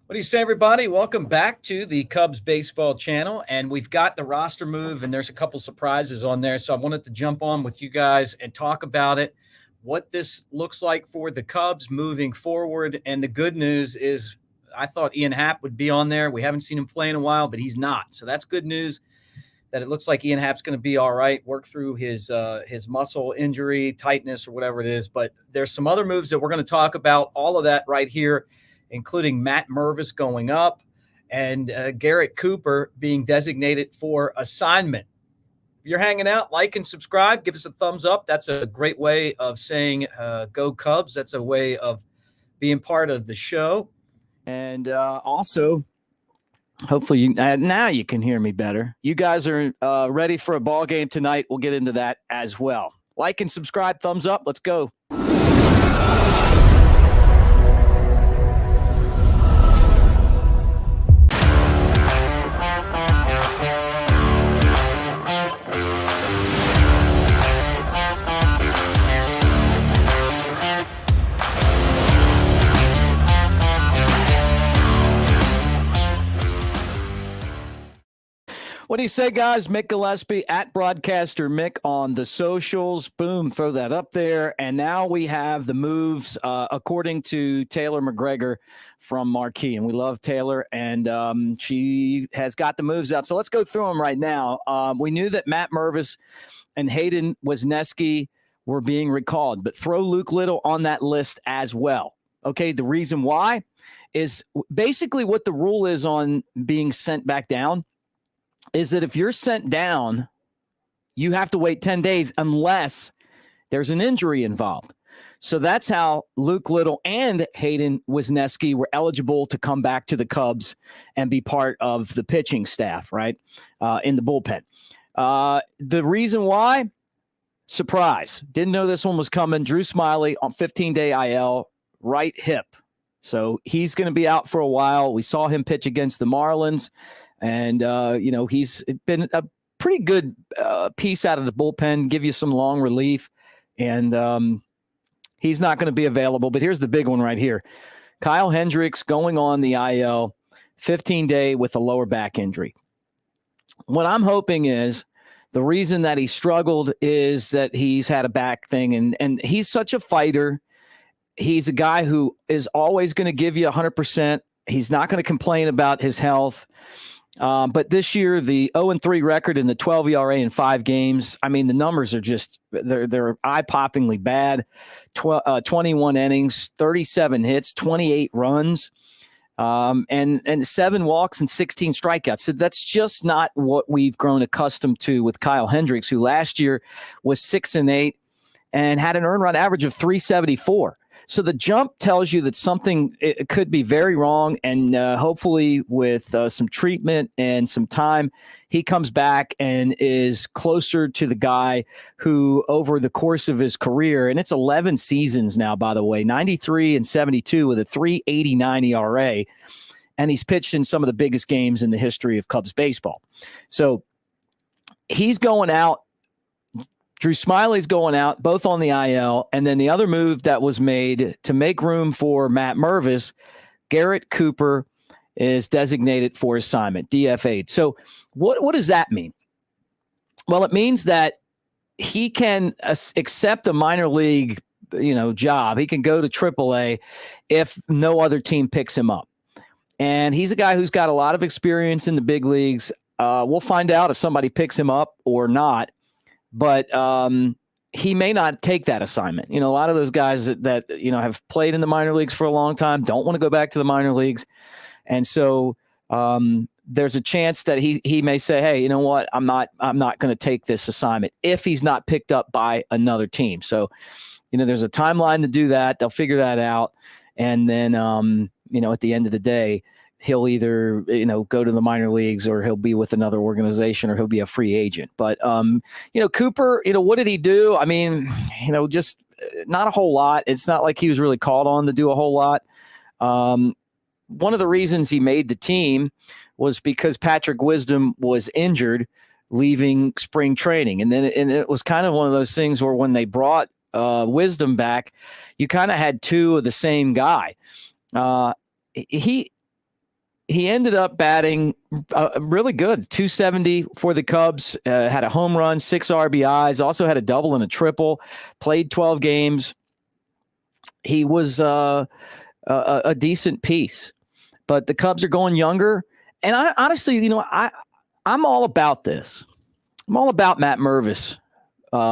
What do you say, everybody? Welcome back to the Cubs baseball channel. And we've got the roster move, and there's a couple surprises on there. So I wanted to jump on with you guys and talk about it, what this looks like for the Cubs moving forward. And the good news is I thought Ian Happ would be on there. We haven't seen him play in a while, but he's not. So that's good news that it looks like Ian Happ's going to be all right, work through his muscle injury, tightness, or whatever it is. But there's some other moves that we're going to talk about, all of that right here, including Matt Mervis going up and Garrett Cooper being designated for assignment. If you're hanging out, like and subscribe. Give us a thumbs up. That's a great way of saying go Cubs. That's a way of being part of the show. And also, hopefully now you can hear me better. You guys are ready for a ball game tonight. We'll get into that as well. Like and subscribe. Thumbs up. Let's go. What do you say, guys? Mick Gillespie at Broadcaster Mick on the socials. Boom, throw that up there. And now we have the moves according to Taylor McGregor from Marquee. And we love Taylor, and she has got the moves out. So let's go through them right now. We knew that Matt Mervis and Hayden Wesneski were being recalled, but throw Luke Little on that list as well. Okay, the reason why is basically what the rule is on being sent back down is that if you're sent down, you have to wait 10 days unless there's an injury involved. So that's how Luke Little and Hayden Wesneski were eligible to come back to the Cubs and be part of the pitching staff, right, in the bullpen. The reason why? Surprise. Didn't know this one was coming. Drew Smiley on 15-day IL, right hip. So he's going to be out for a while. We saw him pitch against the Marlins. And, he's been a pretty good piece out of the bullpen, give you some long relief. And he's not going to be available. But here's the big one right here. Kyle Hendricks going on the IL, 15-day with a lower back injury. What I'm hoping is the reason that he struggled is that he's had a back thing. And he's such a fighter. He's a guy who is always going to give you 100%. He's not going to complain about his health. But this year, the 0-3 record in the 12 ERA in 5 games, I mean, the numbers are just, they're eye-poppingly bad. 21 innings, 37 hits, 28 runs, and 7 walks and 16 strikeouts. So that's just not what we've grown accustomed to with Kyle Hendricks, who last year was 6-8 and had an earned run average of 374. So the jump tells you that something it could be very wrong, and hopefully with some treatment and some time, he comes back and is closer to the guy who over the course of his career, and it's 11 seasons now, by the way, 93 and 72 with a 3.89 ERA, and he's pitched in some of the biggest games in the history of Cubs baseball. So he's going out. Drew Smiley's going out, both on the IL, and then the other move that was made to make room for Matt Mervis, Garrett Cooper is designated for assignment, DFA'd. So what does that mean? Well, it means that he can accept a minor league, job. He can go to AAA if no other team picks him up. And he's a guy who's got a lot of experience in the big leagues. We'll find out if somebody picks him up or not. But he may not take that assignment. A lot of those guys that have played in the minor leagues for a long time don't want to go back to the minor leagues. And so there's a chance that he may say, hey, you know what? I'm not going to take this assignment if he's not picked up by another team. So, there's a timeline to do that. They'll figure that out. And then, at the end of the day, he'll either, go to the minor leagues or he'll be with another organization or he'll be a free agent. But, Cooper, what did he do? I mean, just not a whole lot. It's not like he was really called on to do a whole lot. One of the reasons he made the team was because Patrick Wisdom was injured leaving spring training. And it was kind of one of those things where when they brought Wisdom back, you kind of had two of the same guy. he ended up batting really good, 270 for the Cubs, had a home run, 6 RBIs, also had a double and a triple, played 12 games. He was a decent piece, but the Cubs are going younger. And I honestly, I'm all about this. I'm all about Matt Mervis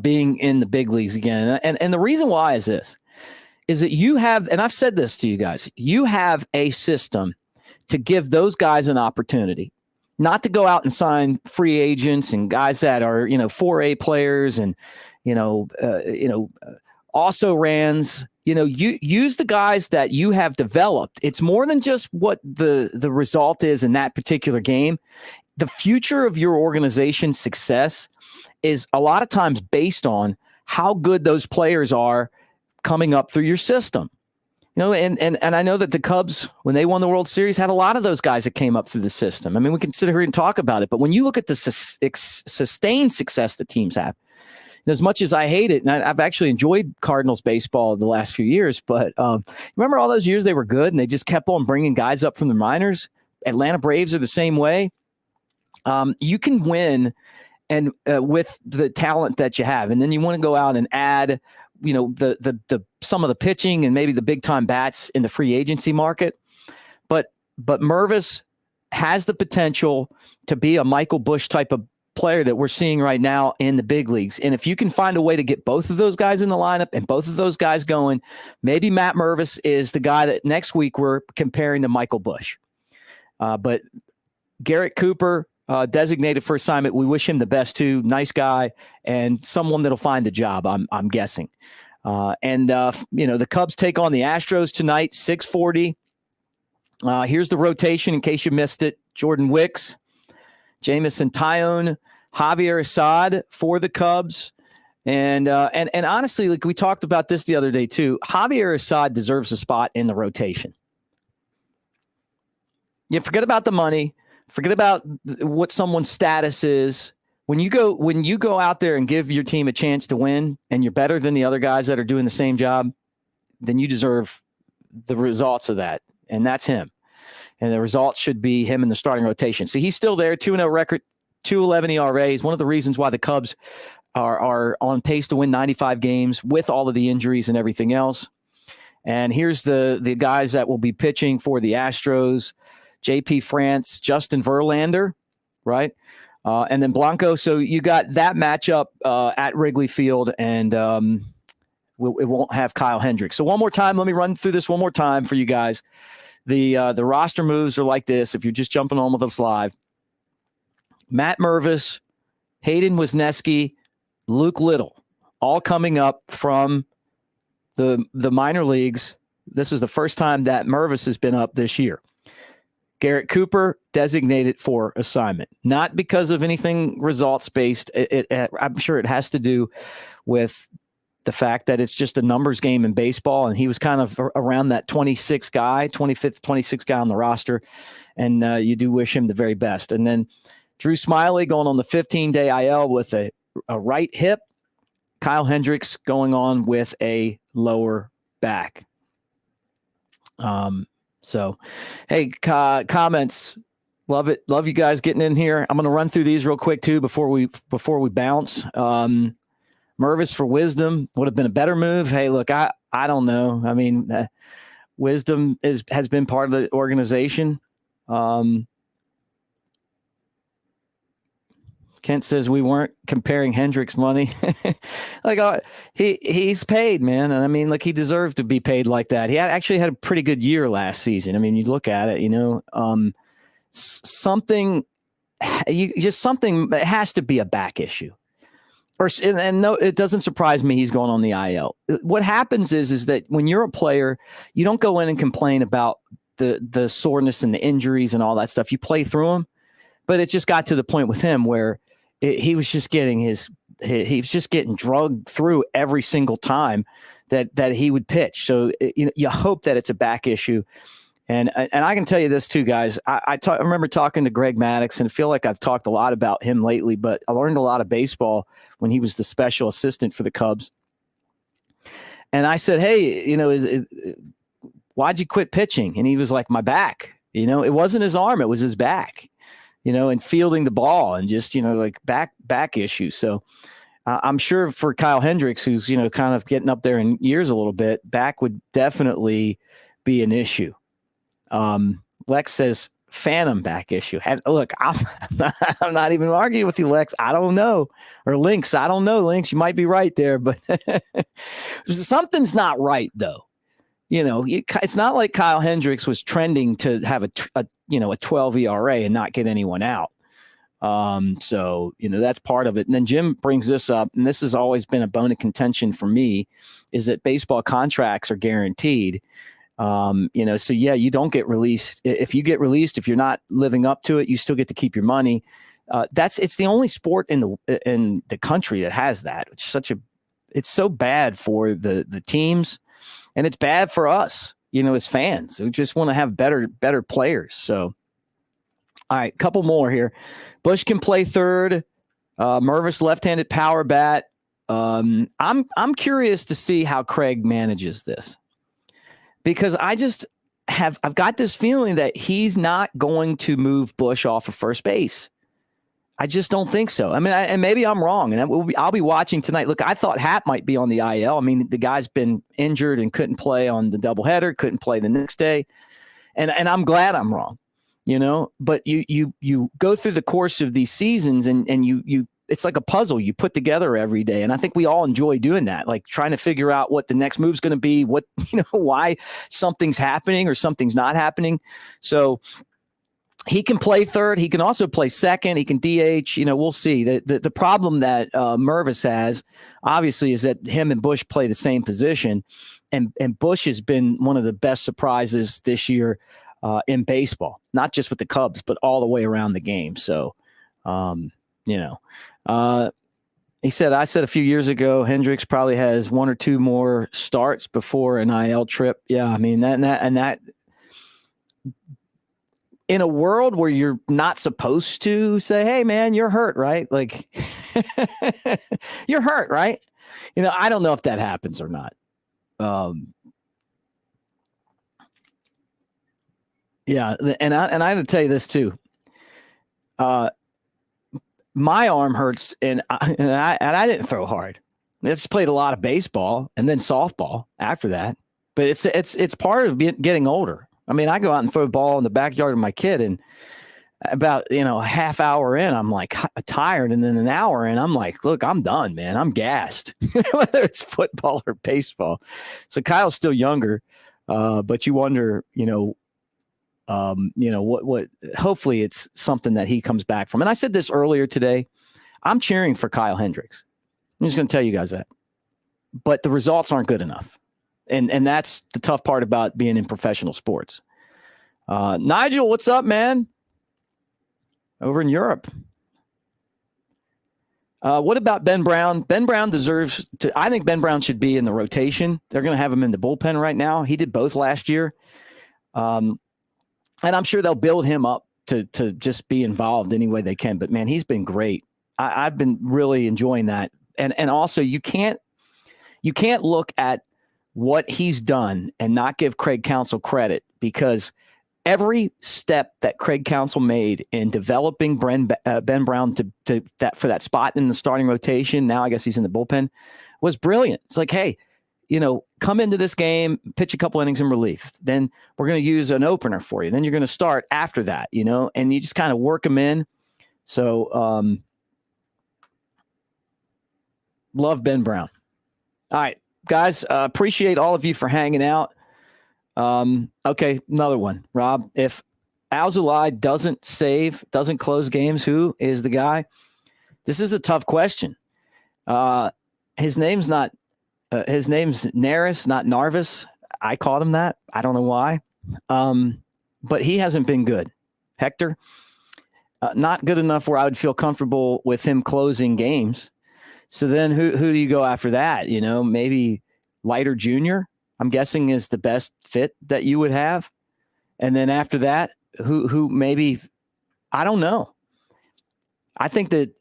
being in the big leagues again. And the reason why is this, is that you have, and I've said this to you guys, you have a system to give those guys an opportunity, not to go out and sign free agents and guys that are, 4A players and, also rans, you use the guys that you have developed. It's more than just what the result is in that particular game. The future of your organization's success is a lot of times based on how good those players are coming up through your system. And I know that the Cubs, when they won the World Series, had a lot of those guys that came up through the system. I mean, we can sit here and talk about it, but when you look at the sustained success that teams have, and as much as I hate it, and I've actually enjoyed Cardinals baseball the last few years, but remember all those years they were good and they just kept on bringing guys up from the minors? Atlanta Braves are the same way. You can win and with the talent that you have, and then you want to go out and add the some of the pitching and maybe the big time bats in the free agency market. But Mervis has the potential to be a Michael Busch type of player that we're seeing right now in the big leagues. And if you can find a way to get both of those guys in the lineup and both of those guys going, maybe Matt Mervis is the guy that next week we're comparing to Michael Busch. But Garrett Cooper, designated for assignment, we wish him the best too. Nice guy and someone that'll find a job, I'm guessing. The Cubs take on the Astros tonight, 6:40. Here's the rotation in case you missed it. Jordan Wicks, Jamison Tyone, Javier Assad for the Cubs. And honestly, like we talked about this the other day too, Javier Assad deserves a spot in the rotation. You forget about the money. Forget about what someone's status is. When you go out there and give your team a chance to win and you're better than the other guys that are doing the same job, then you deserve the results of that. And that's him. And the results should be him in the starting rotation. So he's still there, 2-0 record, 2.11 ERA. He's one of the reasons why the Cubs are on pace to win 95 games with all of the injuries and everything else. And here's the guys that will be pitching for the Astros. JP France, Justin Verlander, right? And then Blanco. So you got that matchup at Wrigley Field, and it won't have Kyle Hendricks. So one more time, let me run through this one more time for you guys. The roster moves are like this. If you're just jumping on with us live, Matt Mervis, Hayden Wesneski, Luke Little, all coming up from the minor leagues. This is the first time that Mervis has been up this year. Garrett Cooper designated for assignment, not because of anything results based. I'm sure it has to do with the fact that it's just a numbers game in baseball. And he was kind of around that 25th, 26th guy on the roster. And you do wish him the very best. And then Drew Smiley going on the 15-day IL with a right hip. Kyle Hendricks going on with a lower back. So, hey, comments. Love it. Love you guys getting in here. I'm going to run through these real quick too before we bounce. Mervis for Wisdom would have been a better move. Hey, look, I don't know. I mean, Wisdom has been part of the organization. Kent says we weren't comparing Hendricks money. He's paid, man. And I mean, he deserved to be paid like that. He actually had a pretty good year last season. I mean, you look at it, something it has to be a back issue. And no, it doesn't surprise me he's going on the IL. What happens is that when you're a player, you don't go in and complain about the soreness and the injuries and all that stuff. You play through them. But it just got to the point with him where he was just getting drugged through every single time that he would pitch. So you hope that it's a back issue. And I can tell you this too, guys. I remember talking to Greg Maddux, and I feel like I've talked a lot about him lately, but I learned a lot of baseball when he was the special assistant for the Cubs. And I said, hey, why'd you quit pitching? And he was like, my back. It wasn't his arm, it was his back, and fielding the ball and just, like back issues. So I'm sure for Kyle Hendricks, who's, kind of getting up there in years a little bit, back would definitely be an issue. Lex says phantom back issue. Look, I'm not even arguing with you, Lex. I don't know. Or Lynx, I don't know, Lynx. You might be right there, but something's not right, though. It's not like Kyle Hendricks was trending to have a 12 ERA and not get anyone out. So, that's part of it. And then Jim brings this up, and this has always been a bone of contention for me, is that baseball contracts are guaranteed. So yeah, you don't get released. If you get released, if you're not living up to it, you still get to keep your money. It's the only sport in the country that has that, which is it's so bad for the teams, and it's bad for us, as fans who just want to have better players. So, all right, couple more here. Bush can play third. Mervis left-handed power bat. I'm curious to see how Craig manages this, because I've got this feeling that he's not going to move Bush off of first base. I just don't think so. I mean, and maybe I'm wrong, and I'll be watching tonight. Look, I thought Happ might be on the IL. I mean, the guy's been injured and couldn't play on the doubleheader, couldn't play the next day, and I'm glad I'm wrong. But you go through the course of these seasons, and you it's like a puzzle you put together every day. And I think we all enjoy doing that, like trying to figure out what the next move's going to be, what, why something's happening or something's not happening. So he can play third. He can also play second. He can DH. We'll see. The problem that Mervis has, obviously, is that him and Bush play the same position. And Bush has been one of the best surprises this year in baseball, not just with the Cubs, but all the way around the game. So, he said, I said a few years ago, Hendricks probably has one or two more starts before an IL trip. Yeah. I mean, that in a world where you're not supposed to say, hey man, you're hurt, right? Like you're hurt, right? I don't know if that happens or not. Yeah. And I had to tell you this too. My arm hurts, and I didn't throw hard. I just played a lot of baseball and then softball after that. But it's part of getting older. I mean, I go out and throw a ball in the backyard of my kid, and about a half hour in, I'm like tired, and then an hour in, I'm like, look, I'm done, man. I'm gassed. Whether it's football or baseball. So Kyle's still younger, but you wonder, what hopefully it's something that he comes back from. And I said this earlier today, I'm cheering for Kyle Hendricks. I'm just going to tell you guys that, but the results aren't good enough. And that's the tough part about being in professional sports. Nigel, what's up, man? Over in Europe. What about Ben Brown? Ben Brown deserves to, I think Ben Brown should be in the rotation. They're going to have him in the bullpen right now. He did both last year. And I'm sure they'll build him up to just be involved any way they can. But, man, he's been great. I've been really enjoying that. And also, you can't look at what he's done and not give Craig Counsell credit, because every step that Craig Counsell made in developing Ben Brown for that spot in the starting rotation, now I guess he's in the bullpen, was brilliant. It's like, hey, come into this game, pitch a couple innings in relief. Then we're going to use an opener for you. Then you're going to start after that, and you just kind of work them in. So love Ben Brown. All right, guys, appreciate all of you for hanging out. Okay, another one. Rob, if Alzolay doesn't close games, who is the guy? This is a tough question. His name's Neris, not Narvis. I called him that. I don't know why. But he hasn't been good. Hector, not good enough where I would feel comfortable with him closing games. So then who do you go after that? Maybe Leiter Jr., I'm guessing, is the best fit that you would have. And then after that, who maybe, I don't know. I think that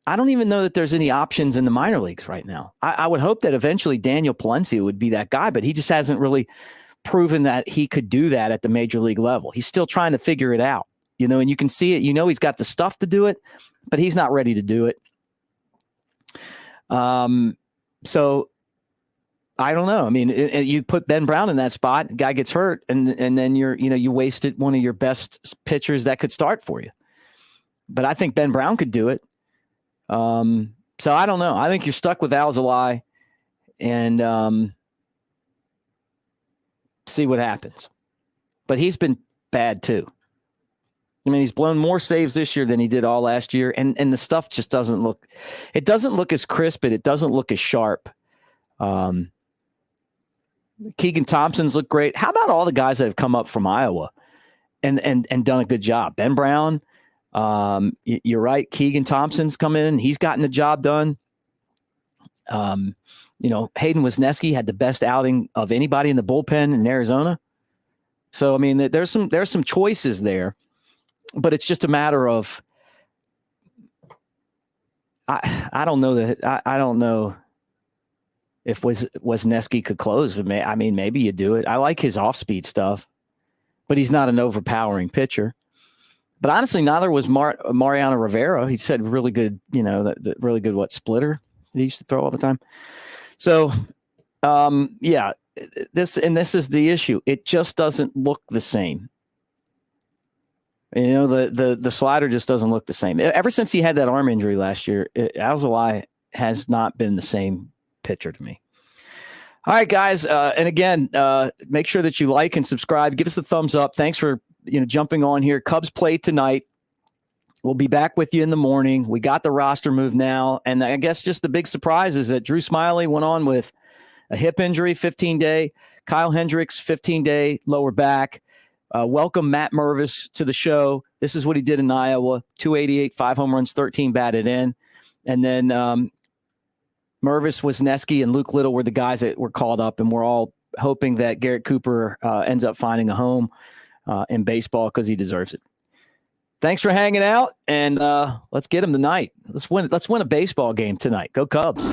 I don't even know that there's any options in the minor leagues right now. I would hope that eventually Daniel Palencia would be that guy, but he just hasn't really proven that he could do that at the major league level. He's still trying to figure it out, and you can see it. He's got the stuff to do it, but he's not ready to do it. So I don't know. I mean, you put Ben Brown in that spot, the guy gets hurt, and then you wasted one of your best pitchers that could start for you. But I think Ben Brown could do it. So I don't know. I think you're stuck with Alzolay, and see what happens. But he's been bad too. I mean, he's blown more saves this year than he did all last year, and the stuff just doesn't look as crisp, but it doesn't look as sharp. Keegan Thompson's look great. How about all the guys that have come up from Iowa and done a good job? Ben Brown, you're right. Keegan Thompson's come in. He's gotten the job done. Hayden Wesneski had the best outing of anybody in the bullpen in Arizona. So, I mean, there's some choices there, but it's just a matter of, I don't know that I don't know if Wesneski could close, but maybe you do it. I like his off-speed stuff, but he's not an overpowering pitcher. But honestly, neither was Mariano Rivera. He said really good, the really good splitter that he used to throw all the time. So, this is the issue. It just doesn't look the same. The slider just doesn't look the same. Ever since he had that arm injury last year, Alzolay has not been the same pitcher to me. All right, guys. And again, make sure that you like and subscribe. Give us a thumbs up. Thanks for jumping on here. Cubs play tonight. We'll be back with you in the morning. We got the roster move now. And I guess just the big surprise is that Drew Smyly went on with a hip injury, 15-day. Kyle Hendricks, 15-day lower back. Welcome Matt Mervis to the show. This is what he did in Iowa. 288, 5 home runs, 13 batted in. And then Mervis, Wesneski, and Luke Little were the guys that were called up, and we're all hoping that Garrett Cooper ends up finding a home in baseball because he deserves it. Thanks for hanging out, and let's get him tonight. Let's win a baseball game tonight. Go Cubs.